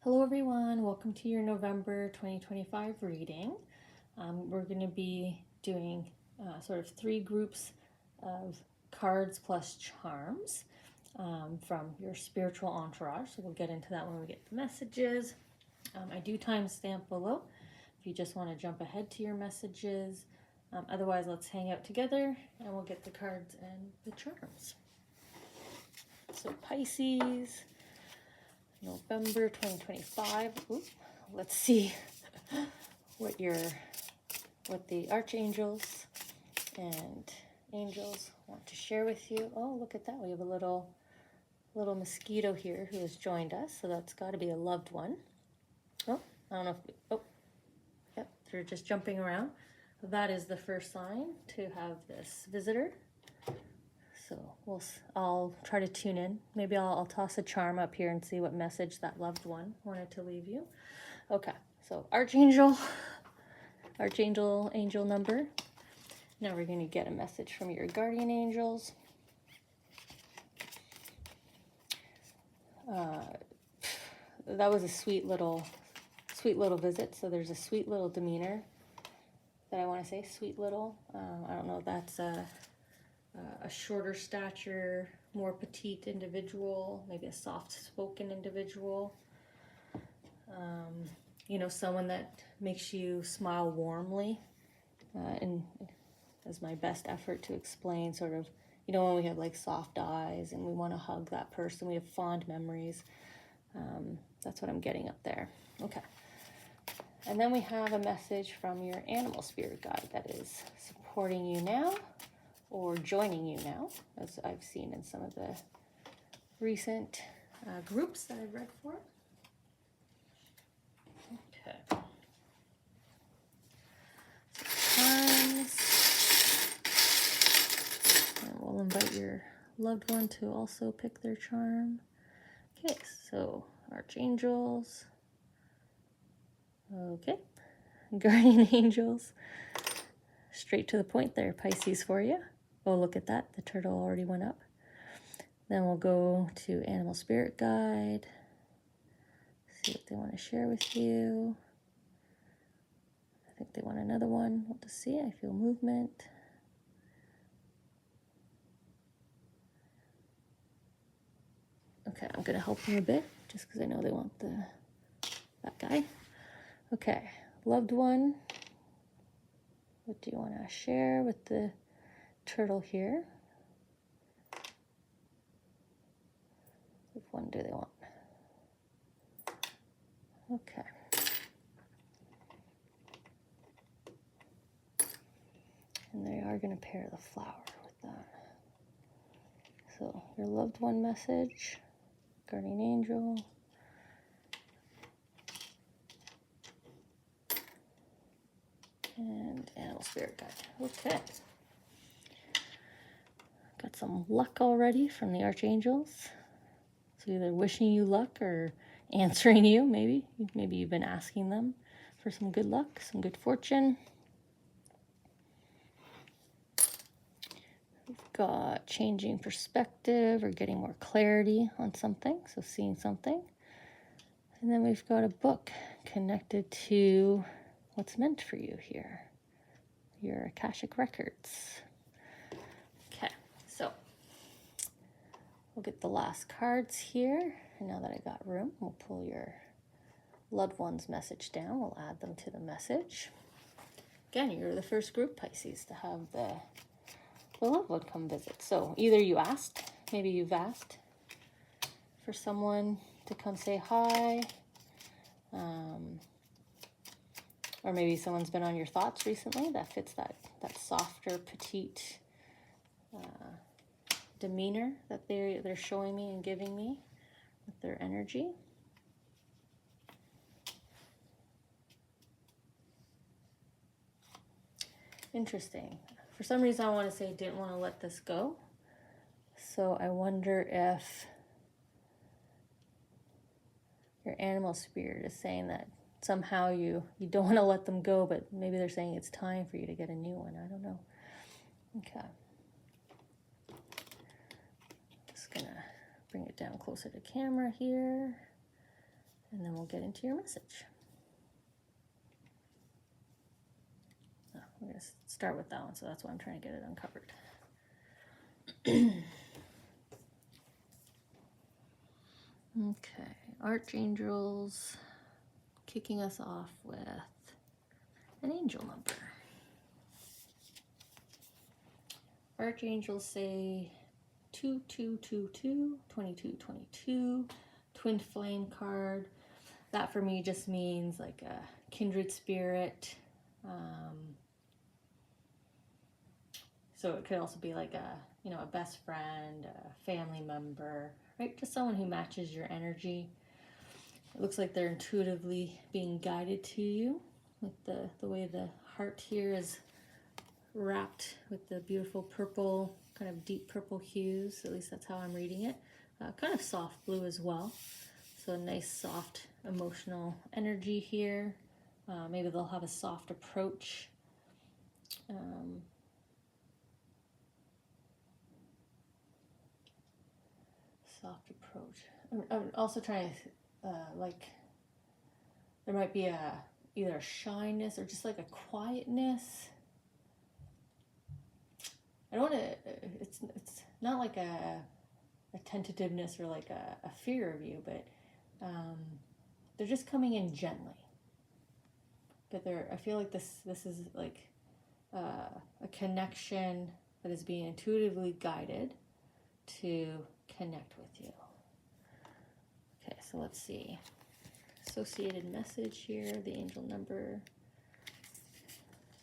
Hello everyone, welcome to your November 2025 reading. We're going to be doing sort of 3 groups of cards plus charms from your spiritual entourage. So we'll get into that when we get the messages. I do timestamp below if you just want to jump ahead to your messages. Otherwise, let's hang out together and we'll get the cards and the charms. So Pisces, November 2025. Ooh, let's see what the archangels and angels want to share with you. Oh, look at that. We have a little mosquito here who has joined us, so that's got to be a loved one. Oh, I don't know if yep, they're just jumping around. That is the first sign to have this visitor. So I'll try to tune in. Maybe I'll toss a charm up here and see what message that loved one wanted to leave you. Okay, so angel number. Now we're going to get a message from your guardian angels. That was a sweet little visit. So there's a sweet little demeanor that I want to say. Sweet little. I don't know if that's a shorter stature, more petite individual, maybe a soft-spoken individual. Someone that makes you smile warmly. And as my best effort to explain sort of, when we have like soft eyes and we want to hug that person, we have fond memories. That's what I'm getting up there. Okay. And then we have a message from your animal spirit guide that is supporting you now or joining you now, as I've seen in some of the recent groups that I've read for. Okay. And we'll invite your loved one to also pick their charm. Okay, so archangels. Okay, guardian angels. Straight to the point there, Pisces, for you. Oh, look at that. The turtle already went up. Then we'll go to animal spirit guide. See what they want to share with you. I think they want another one. We'll just see. I feel movement. Okay, I'm going to help them a bit just because I know they want that guy. Okay, loved one. What do you want to share with the turtle here? Which one do they want? Okay. And they are going to pair the flower with that. So your loved one message, guardian angel. And animal spirit guide. Okay. Got some luck already from the archangels. So either wishing you luck or answering you, maybe. Maybe you've been asking them for some good luck, some good fortune. We've got changing perspective or getting more clarity on something, so seeing something. And then we've got a book connected to what's meant for you here, your Akashic records. Okay, so we'll get the last cards here. And now that I got room, we'll pull your loved one's message down. We'll add them to the message. Again, you're the first group, Pisces, to have the loved one come visit. So either you asked, maybe you've asked for someone to come say hi, or maybe someone's been on your thoughts recently that fits that softer, petite demeanor that they're showing me and giving me with their energy. Interesting. For some reason, I want to say didn't want to let this go. So I wonder if your animal spirit is saying that somehow you don't want to let them go, but maybe they're saying it's time for you to get a new one. I don't know. Okay. Just gonna bring it down closer to camera here. and then we'll get into your message. Oh, we're going to start with that one, so that's why I'm trying to get it uncovered. Okay, archangels kicking us off with an angel number. Archangels say 2222, 2222, twin flame card. That for me just means like a kindred spirit. So it could also be like a best friend, a family member, right? Just someone who matches your energy. It looks like they're intuitively being guided to you with the way the heart here is wrapped with the beautiful purple, kind of deep purple hues. At least that's how I'm reading it. Kind of soft blue as well. So a nice soft emotional energy here. Maybe they'll have a soft approach. Soft approach. I'm also trying to, there might be either a shyness or just like a quietness. I don't want to, it's not like a tentativeness or like a fear of you, but they're just coming in gently. But I feel like this is like a connection that is being intuitively guided to connect with you. Okay, so let's see. Associated message here, the angel number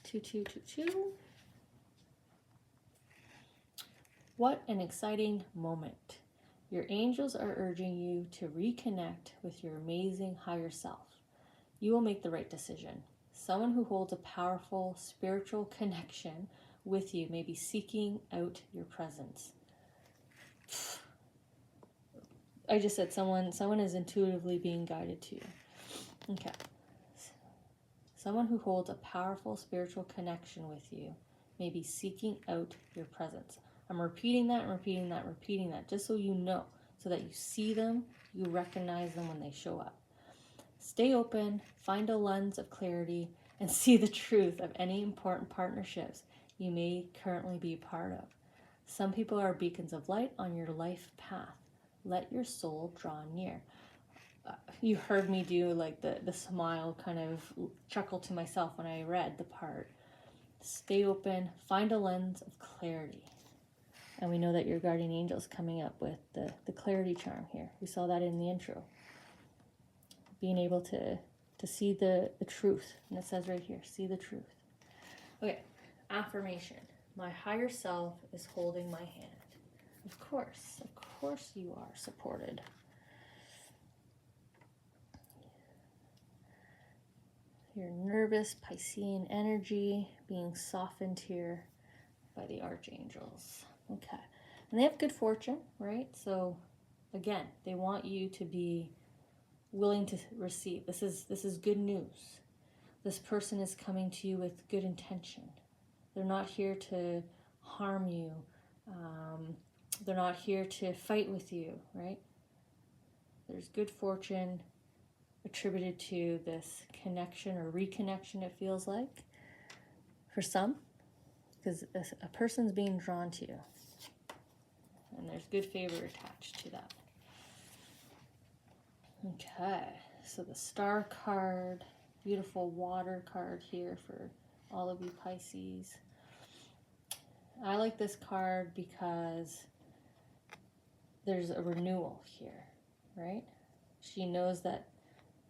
2222. What an exciting moment. Your angels are urging you to reconnect with your amazing higher self. You will make the right decision. Someone who holds a powerful spiritual connection with you may be seeking out your presence. I just said someone is intuitively being guided to you. Okay. Someone who holds a powerful spiritual connection with you may be seeking out your presence. I'm repeating that and repeating that and repeating that just so you know, so that you see them, you recognize them when they show up. Stay open, find a lens of clarity, and see the truth of any important partnerships you may currently be a part of. Some people are beacons of light on your life path. Let your soul draw near. You heard me do like the smile kind of chuckle to myself when I read the part. Stay open, find a lens of clarity. And we know that your guardian angel is coming up with the clarity charm here. We saw that in the intro. Being able to see the truth. And it says right here, see the truth. Okay, affirmation. My higher self is holding my hand. Of course you are supported. Your nervous Piscean energy being softened here by the archangels. Okay, and they have good fortune, right? So again, they want you to be willing to receive. This is good news. This person is coming to you with good intention. They're not here to harm you. They're not here to fight with you, right? There's good fortune attributed to this connection or reconnection, it feels like, for some, because a person's being drawn to you. And there's good favor attached to that. Okay, so the star card, beautiful water card here for all of you Pisces. I like this card because there's a renewal here, right? She knows that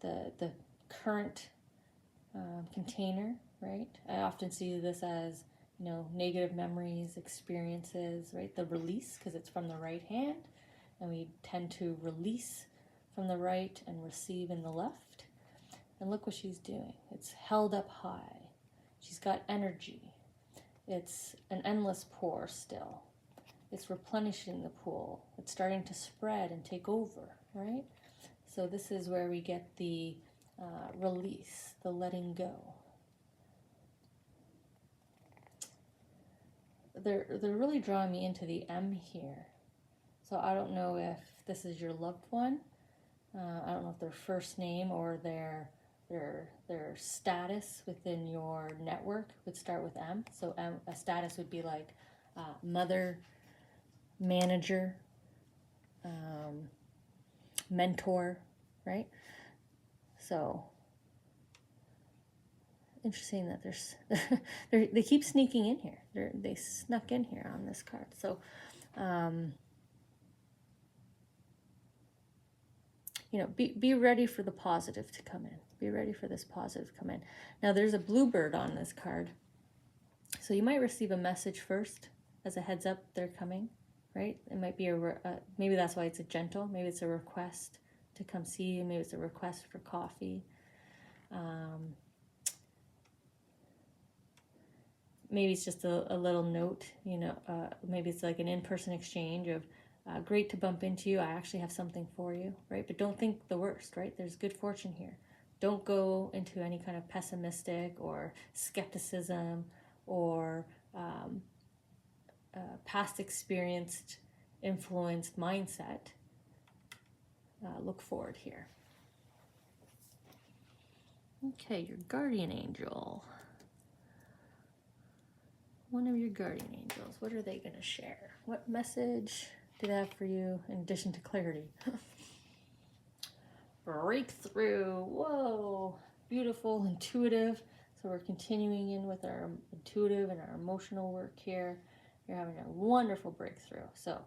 the current container, right? I often see this as, negative memories, experiences, right? The release, because it's from the right hand, and we tend to release from the right and receive in the left. And look what she's doing. It's held up high. She's got energy. It's an endless pour still. It's replenishing the pool. It's starting to spread and take over, right? So this is where we get the release, the letting go. They're really drawing me into the M here. So I don't know if this is your loved one, I don't know if their first name or their status within your network would start with M. So a status would be like mother, manager, mentor, right? So interesting that there's they keep sneaking in here. They snuck in here on this card. So you know, be ready for the positive to come in. Be ready for this positive to come in. Now there's a bluebird on this card, so you might receive a message first as a heads up they're coming, right? It might be maybe that's why it's a gentle. Maybe it's a request to come see you. Maybe it's a request for coffee. Maybe it's just a little note, you know, maybe it's like an in-person exchange of, great to bump into you, I actually have something for you, right? But don't think the worst, right? There's good fortune here. Don't go into any kind of pessimistic or skepticism or past experienced, influenced mindset. Look forward here. Okay, your guardian angel. One of your guardian angels, what are they going to share? What message do they have for you in addition to clarity? Breakthrough. Whoa, beautiful, intuitive. So we're continuing in with our intuitive and our emotional work here. You're having a wonderful breakthrough. So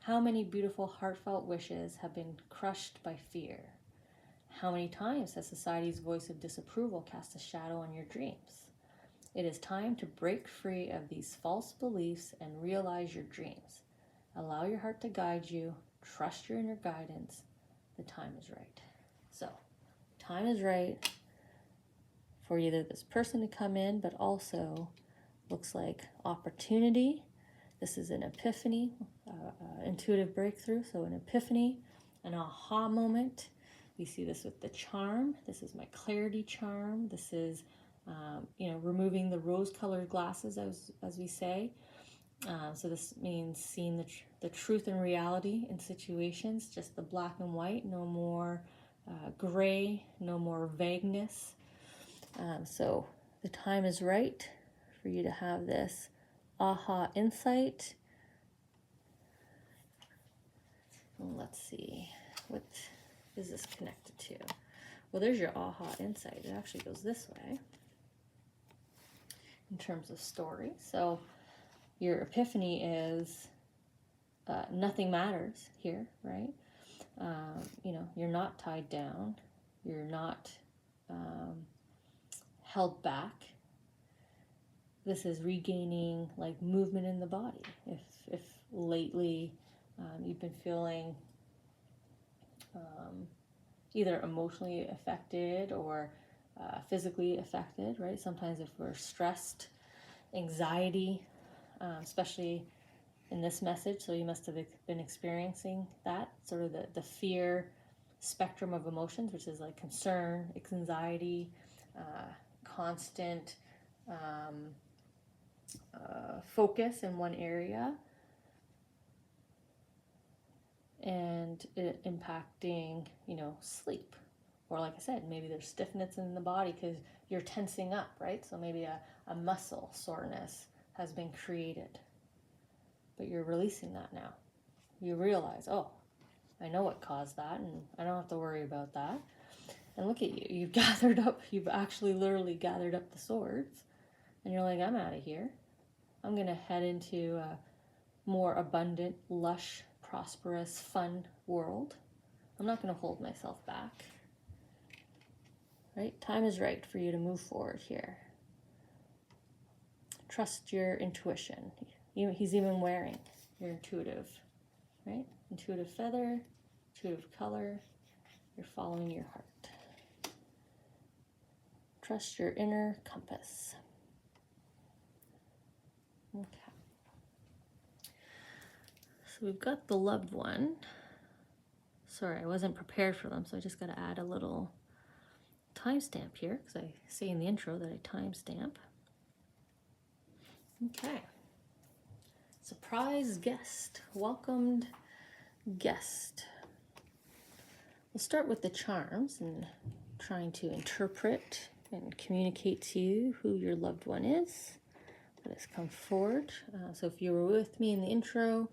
how many beautiful heartfelt wishes have been crushed by fear? How many times has society's voice of disapproval cast a shadow on your dreams? It is time to break free of these false beliefs and realize your dreams. Allow your heart to guide you. Trust your inner guidance. The time is right. So, time is right for either this person to come in, but also looks like opportunity. This is an epiphany, intuitive breakthrough. So an epiphany, an aha moment. We see this with the charm. This is my clarity charm. This is you know, removing the rose-colored glasses, as we say. So this means seeing the truth and reality in situations, just the black and white, no more gray, no more vagueness. So the time is right for you to have this aha insight. And let's see, what is this connected to? Well, there's your aha insight. It actually goes this way in terms of story. So your epiphany is nothing matters here, right? You know, you're not tied down. You're not held back. This is regaining like movement in the body. If lately you've been feeling either emotionally affected or physically affected, right? Sometimes if we're stressed, anxiety, especially in this message, so you must have been experiencing that, sort of the fear spectrum of emotions, which is like concern, anxiety, constant focus in one area, and it impacting, you know, sleep. Or like I said, maybe there's stiffness in the body because you're tensing up, right? So maybe a muscle soreness has been created, but you're releasing that now. You realize, oh, I know what caused that, and I don't have to worry about that. And look at you, you've actually literally gathered up the swords, and you're like, I'm out of here. I'm gonna head into a more abundant, lush, prosperous, fun world. I'm not gonna hold myself back. Right? Time is right for you to move forward here. Trust your intuition. He's even wearing your intuitive, right? Intuitive feather, intuitive color. You're following your heart. Trust your inner compass. Okay. So we've got the loved one. Sorry, I wasn't prepared for them, so I just got to add a little timestamp here because I say in the intro that I timestamp. Okay. Surprise guest, welcomed guest. We'll start with the charms and trying to interpret and communicate to you who your loved one is. Let us come forward. So if you were with me in the intro,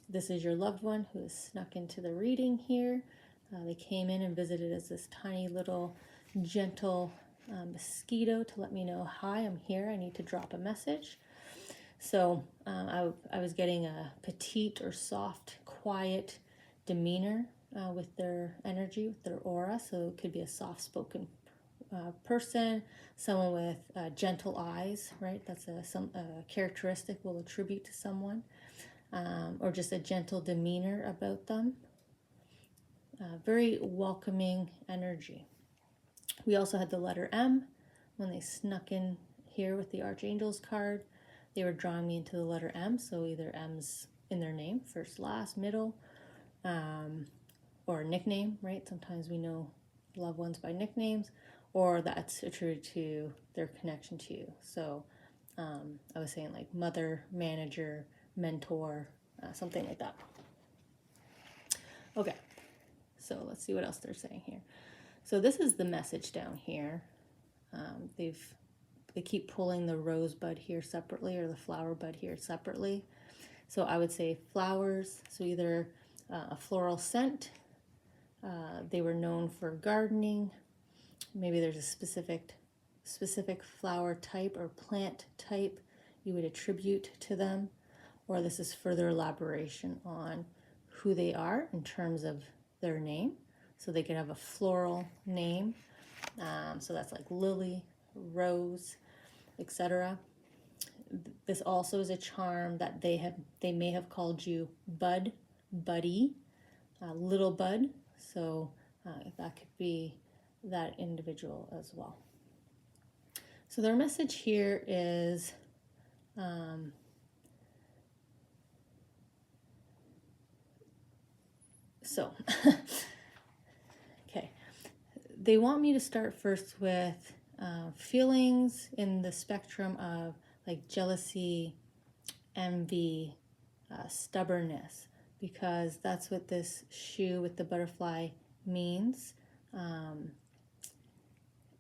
this is your loved one who has snuck into the reading here. They came in and visited as this tiny little gentle mosquito to let me know, hi, I'm here, I need to drop a message. So I was getting a petite or soft, quiet demeanor with their energy, with their aura. So it could be a soft-spoken person, someone with gentle eyes, right? That's a characteristic we'll attribute to someone, or just a gentle demeanor about them. Very welcoming energy. We also had the letter M when they snuck in here with the Archangel's card. They were drawing me into the letter M, so either M's in their name, first, last, middle, or a nickname, right? Sometimes we know loved ones by nicknames, or that's attributed to their connection to you. So I was saying like mother, manager, mentor, something like that. Okay, so let's see what else they're saying here. So this is the message down here. They keep pulling the rosebud here separately or the flower bud here separately. So I would say flowers, so either a floral scent, they were known for gardening, maybe there's a specific flower type or plant type you would attribute to them, or this is further elaboration on who they are in terms of their name. So they could have a floral name, so that's like lily, rose, etc. This also is a charm that they may have called you bud, buddy, little bud. So that could be that individual as well. So their message here is okay. They want me to start first with feelings in the spectrum of like jealousy, envy, stubbornness, because that's what this shoe with the butterfly means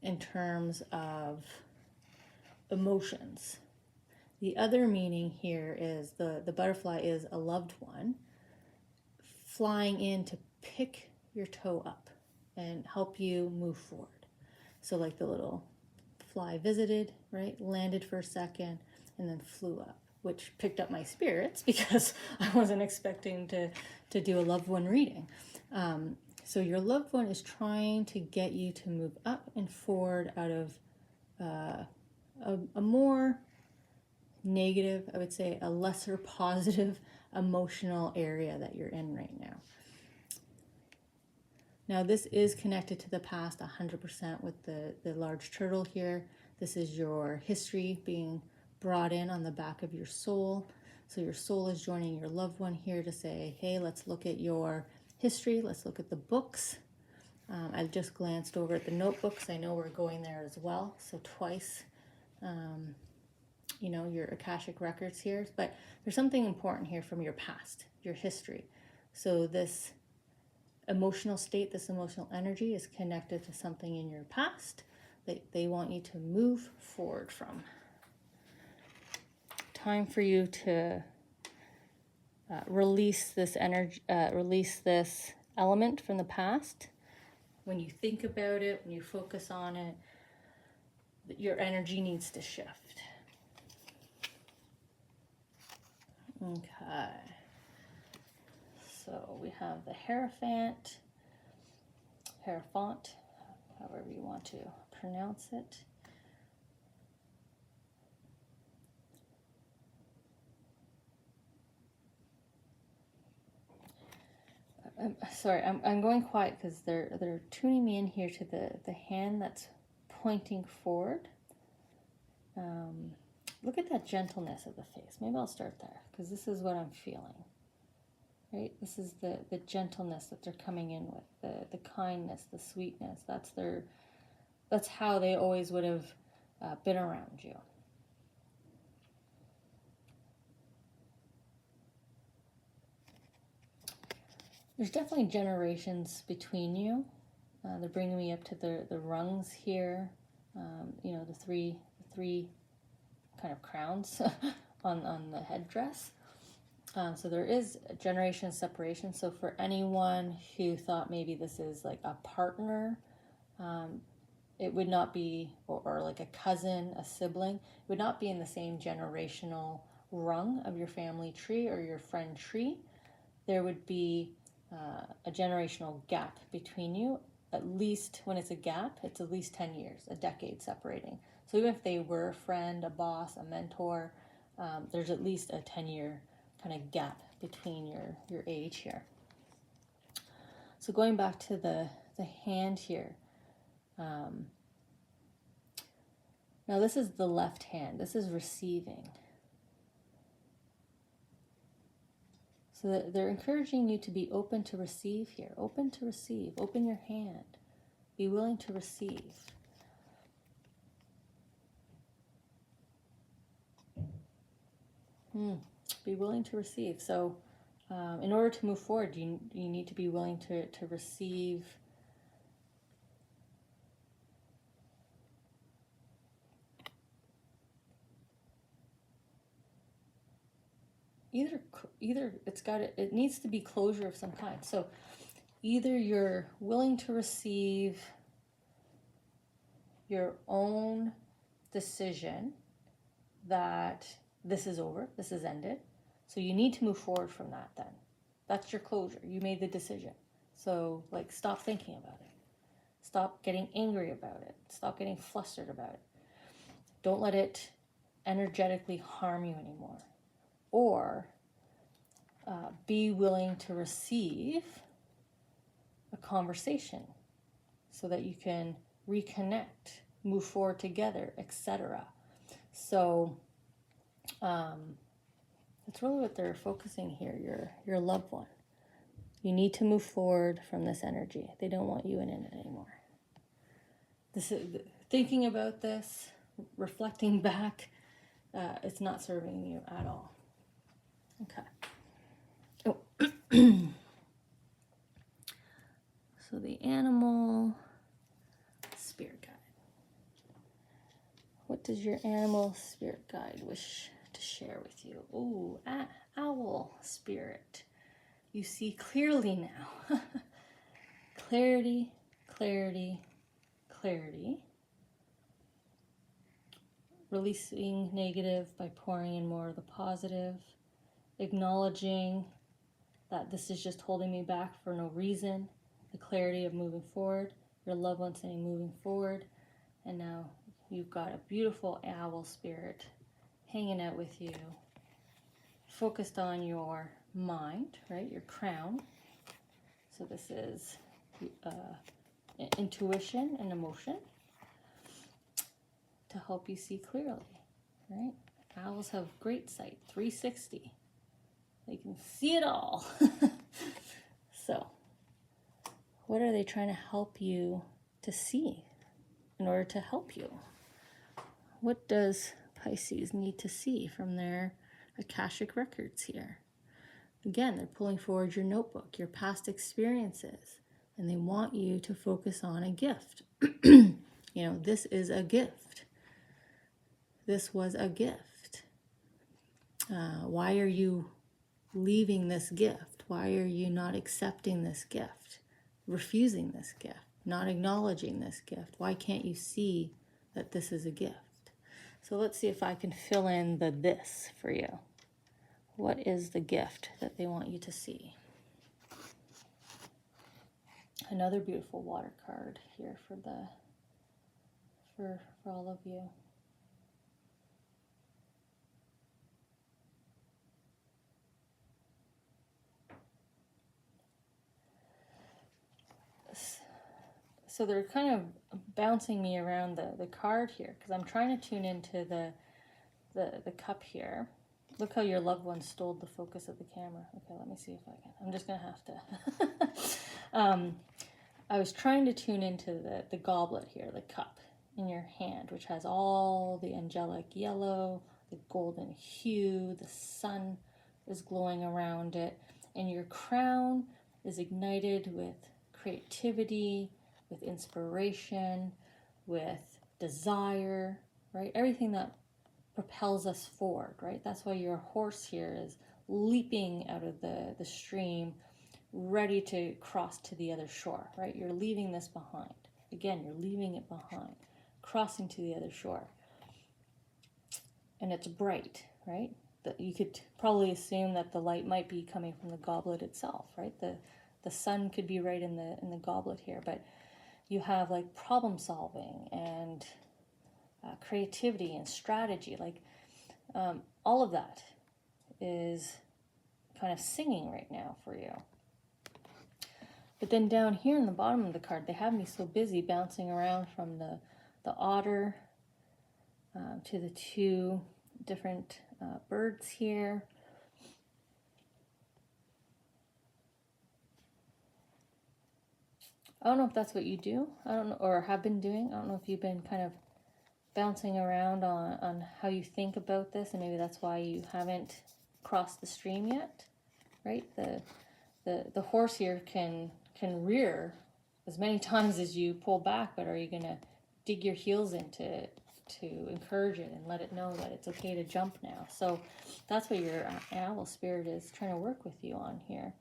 in terms of emotions. The other meaning here is the butterfly is a loved one flying in to pick your toe up and help you move forward. So like the little fly visited, right, landed for a second and then flew up, which picked up my spirits because I wasn't expecting to do a loved one reading. So your loved one is trying to get you to move up and forward out of a more negative, I would say a lesser positive emotional area that you're in right now. Now this is connected to the past 100% with the large turtle here. This is your history being brought in on the back of your soul. So your soul is joining your loved one here to say, hey, let's look at your history. Let's look at the books. I just glanced over at the notebooks. I know we're going there as well. So twice, your Akashic records here. But there's something important here from your past, your history. So this emotional state, this emotional energy is connected to something in your past that they want you to move forward from. Time for you to release this energy, release this element from the past. When you think about it, when you focus on it, your energy needs to shift. Okay. So we have the Hierophant, however you want to pronounce it. I'm going quiet because they're tuning me in here to the hand that's pointing forward. Look at that gentleness of the face. Maybe I'll start there because this is what I'm feeling. Right? This is the gentleness that they're coming in with, the kindness, the sweetness. That's how they always would have been around you. There's definitely generations between you. They're bringing me up to the rungs here. You know, the three kind of crowns on the headdress. So there is a generation separation. So for anyone who thought maybe this is like a partner, it would not be, or like a cousin, a sibling, it would not be in the same generational rung of your family tree or your friend tree. There would be a generational gap between you. At least when it's a gap, it's at least 10 years, a decade separating. So even if they were a friend, a boss, a mentor, there's at least a 10-year kind of gap between your age here. So going back to the hand here. Now this is the left hand. This is receiving. So they're encouraging you to be open to receive here. Open to receive. Open your hand. Be willing to receive. Be willing to receive. So in order to move forward, you need to be willing to receive either it needs to be closure of some kind. So either you're willing to receive your own decision that this is over, this is ended. So you need to move forward from that then. That's your closure. You made the decision. So like stop thinking about it. Stop getting angry about it. Stop getting flustered about it. Don't let it energetically harm you anymore. Or be willing to receive a conversation so that you can reconnect, move forward together, etc. So that's really what they're focusing here, your loved one. You need to move forward from this energy. They don't want you in it anymore. This is thinking about this, reflecting back, it's not serving you at all. Okay. Oh. So the animal spirit guide. What does your animal spirit guide wish to share with you? Ooh, owl spirit. You see clearly now. Clarity, clarity, clarity. Releasing negative by pouring in more of the positive. Acknowledging that this is just holding me back for no reason. The clarity of moving forward. Your loved one saying moving forward. And now you've got a beautiful owl spirit hanging out with you. Focused on your mind, right? Your crown. So this is intuition and emotion to help you see clearly, right? Owls have great sight, 360. They can see it all. So, what are they trying to help you to see in order to help you? What does Pisces need to see from their Akashic records here? Again, they're pulling forward your notebook, your past experiences, and they want you to focus on a gift. You know, this is a gift. This was a gift. Why are you leaving this gift? Why are you not accepting this gift? Refusing this gift? Not acknowledging this gift? Why can't you see that this is a gift? So let's see if I can fill in the this for you. What is the gift that they want you to see? Another beautiful water card here for all of you. So they're kind of bouncing me around the card here because I'm trying to tune into the cup here. Look how your loved one stole the focus of the camera. Okay, let me see if I can. I'm just going to have to. I was trying to tune into the goblet here, the cup in your hand, which has all the angelic yellow, the golden hue, the sun is glowing around it, and your crown is ignited with creativity, with inspiration, with desire, right? Everything that propels us forward, right? That's why your horse here is leaping out of the stream, ready to cross to the other shore, right? You're leaving this behind. Again, you're leaving it behind, crossing to the other shore. And it's bright, right? That you could probably assume that the light might be coming from the goblet itself, right? The sun could be right in the goblet here, but you have like problem solving and creativity and strategy, like all of that is kind of singing right now for you. But then down here in the bottom of the card, they have me so busy bouncing around from the otter to the two different birds here. I don't know if that's what you do. I don't know, or have been doing. I don't know if you've been kind of bouncing around on how you think about this, and maybe that's why you haven't crossed the stream yet, right? The horse here can rear as many times as you pull back, but are you going to dig your heels in to encourage it and let it know that it's okay to jump now? So that's what your owl spirit is trying to work with you on here.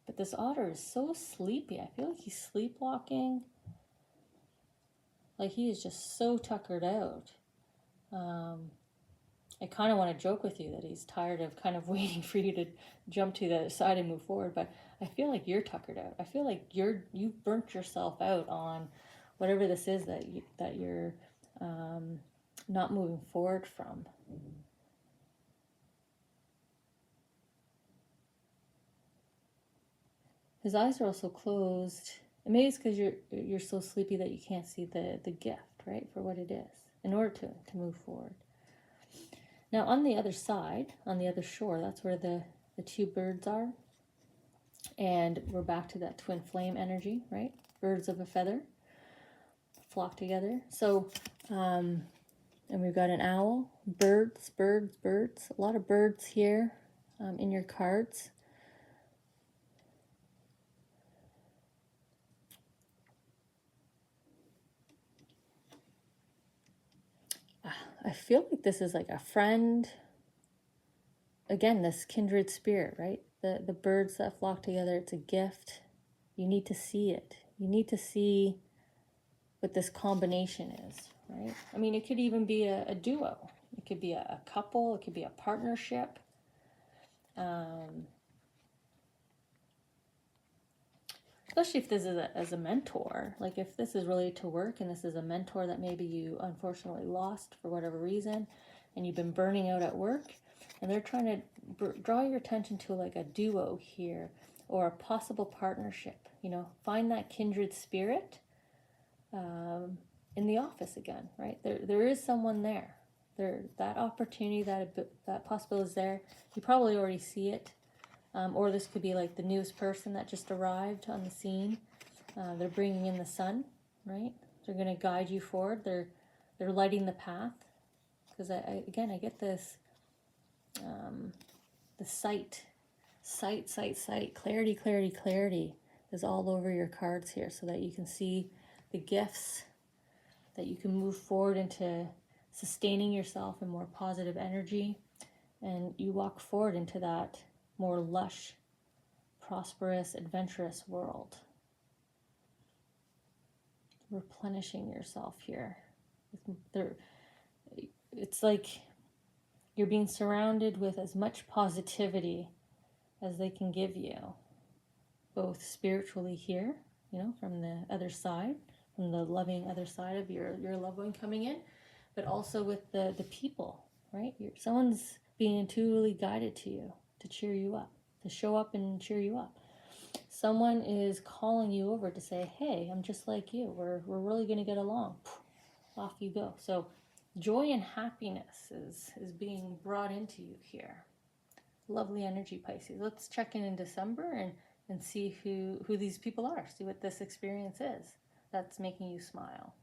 But this otter is so sleepy. I feel like he's sleepwalking. Like he is just so tuckered out. I kind of want to joke with you that he's tired of kind of waiting for you to jump to the other side and move forward, but I feel like you're tuckered out. I feel like you've burnt yourself out on whatever this is that you're not moving forward from. His eyes are also closed. And maybe it's because you're so sleepy that you can't see the gift, right, for what it is, in order to move forward. Now on the other side, on the other shore, that's where the two birds are. And we're back to that twin flame energy, right? Birds of a feather flock together. So, and we've got an owl, birds, birds, birds. A lot of birds here in your cards. I feel like this is like a friend. Again, this kindred spirit, right? The birds that flock together, it's a gift. You need to see it. You need to see what this combination is, right? I mean, it could even be a duo. It could be a couple. It could be a partnership. Especially if this is as a mentor. Like if this is really to work and this is a mentor that maybe you unfortunately lost for whatever reason and you've been burning out at work, and they're trying to draw your attention to like a duo here or a possible partnership. You know, find that kindred spirit in the office again, right? There is someone there. That opportunity, that possibility is there. You probably already see it. Or this could be like the newest person that just arrived on the scene. They're bringing in the sun, right? They're going to guide you forward. They're lighting the path. Because I get this, the sight, clarity, clarity, clarity is all over your cards here, so that you can see the gifts, that you can move forward into sustaining yourself in more positive energy, and you walk forward into that more lush, prosperous, adventurous world. Replenishing yourself here. It's like you're being surrounded with as much positivity as they can give you, both spiritually here, you know, from the other side, from the loving other side of your loved one coming in, but also with the people, right? Someone's being intuitively guided to you, to cheer you up, to show up and cheer you up. Someone is calling you over to say, hey, I'm just like you. We're really going to get along. Off you go. So joy and happiness is being brought into you here. Lovely energy, Pisces. Let's check in December and see who these people are. See what this experience is that's making you smile.